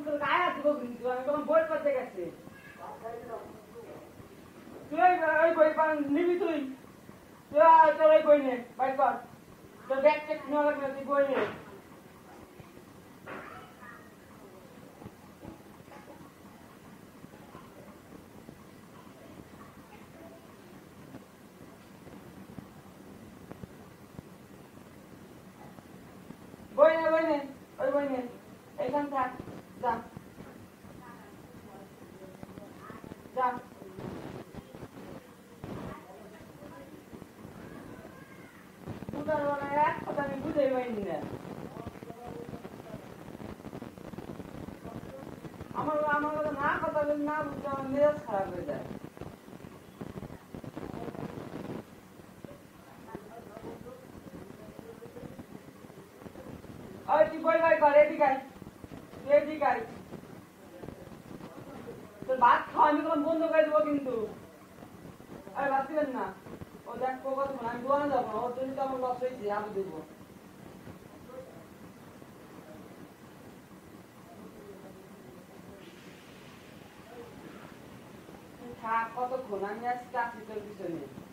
তোর গায়ে হাত দিব কিন্তু আমি তখন বই করতে গেছি তুই ওই বই নিবি তুই তোর ওই বই নে বাই কর তোর ব্যাগ চেক নেওয়া লাগবে তুই বই নে বই নে ওই বই নে এইখান থাক যা যা বুঝার মানে এক কথা আমি বুঝাই পাইনি না আমার কথা না কথা বলে না বুঝতে আমার মেজাজ খারাপ হয়ে যায় তুই বই বাই কর এদিক আয় তোর ভাত খাওয়া আমি তখন বন্ধ করে দেবো কিন্তু আরে ভাত দিবেন না ও দেখ কথা আমি দোয়ানো যাবো না ওর জন্য তো আমার লস হয়েছে আমি দেবো থাক কতক্ষণ আমি আজকে আসি তোর পিছনে